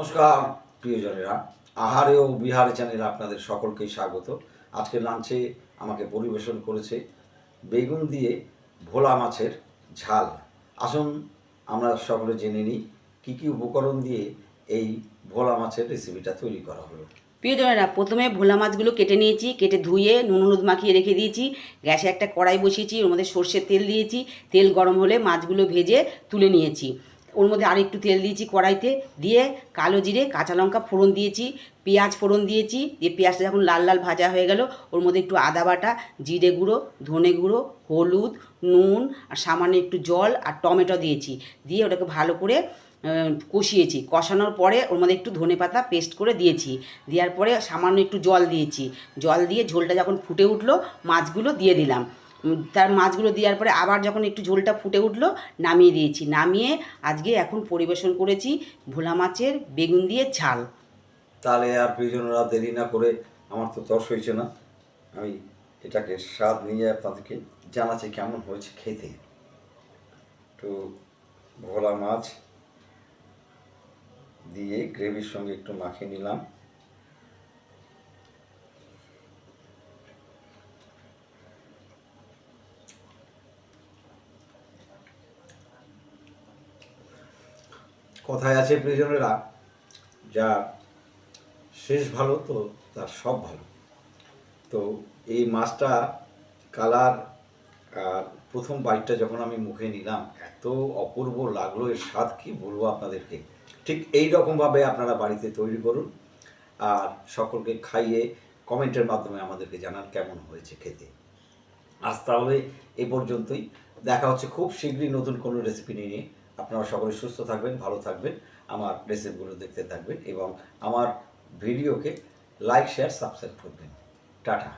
নমস্কার প্রিয়জনেরা, আহারে ও বিহারে চ্যানেলে আপনাদের সকলকেই স্বাগত। আজকে লাঞ্চে আমাকে পরিবেশন করেছে বেগুন দিয়ে ভোলা মাছের ঝাল। আসুন আমরা সকলে জেনে নিই কী কী উপকরণ দিয়ে এই ভোলা মাছের রেসিপিটা তৈরি করা হলো। প্রিয়জনেরা, প্রথমে ভোলা মাছগুলো কেটে নিয়েছি, কেটে ধুয়ে নুন হলুদ মাখিয়ে রেখে দিয়েছি। গ্যাসে একটা কড়াই বসিয়েছি, ওর মধ্যে সর্ষের তেল দিয়েছি। তেল গরম হলে মাছগুলো ভেজে তুলে নিয়েছি। ওর মধ্যে আরেকটু তেল দিয়েছি কড়াইতে, দিয়ে কালো জিরে কাঁচা লঙ্কা ফোড়ন দিয়েছি, পেঁয়াজ ফোড়ন দিয়েছি। দিয়ে পেঁয়াজটা যখন লাল লাল ভাজা হয়ে গেল, ওর মধ্যে একটু আদা বাটা, জিরে গুঁড়ো, ধনে গুঁড়ো, হলুদ, নুন আর সামান্য একটু জল আর টমেটো দিয়েছি। দিয়ে ওটাকে ভালো করে কষিয়েছি। কষানোর পরে ওর মধ্যে একটু ধনেপাতা পেস্ট করে দিয়েছি। দেওয়ার পরে সামান্য একটু জল দিয়েছি। জল দিয়ে ঝোলটা যখন ফুটে উঠলো, মাছগুলো দিয়ে দিলাম। তার মাছগুলো দেওয়ার পরে আবার যখন একটু ঝোলটা ফুটে উঠলো, নামিয়ে দিয়েছি। নামিয়ে আজকে এখন পরিবেশন করেছি ভোলা মাছের বেগুন দিয়ে ঝাল। তাহলে আর প্রিয়জনেরা দেরি না করে, আমার তো তর্স হয়েছে না, আমি এটাকে স্বাদ নিয়ে আপনাদেরকে জানাচ্ছি কেমন হয়েছে খেতে। তো ভোলা মাছ দিয়ে গ্রেভির সঙ্গে একটু মাখিয়ে নিলাম। কথায় আছে প্রিয়জনেরা, যার শেষ ভালো তো তার সব ভালো। তো এই মাছটা কালার আর প্রথম বাইটটা যখন আমি মুখে নিলাম, এত অপূর্ব লাগলো, এর স্বাদ কি বলবো আপনাদেরকে। ঠিক এই রকমভাবে আপনারা বাড়িতে তৈরি করুন আর সকলকে খাইয়ে কমেন্টের মাধ্যমে আমাদেরকে জানান কেমন হয়েছে খেতে। আজ তাহলে এই পর্যন্তই, দেখা হচ্ছে খুব শীঘ্রই নতুন কোনো রেসিপি নিয়ে। আপনারা সকলে সুস্থ থাকবেন, ভালো থাকবেন, আমার রেসিপিগুলো দেখতে থাকবেন এবং আমার ভিডিওকে লাইক শেয়ার সাবস্ক্রাইব করবেন। টাটা।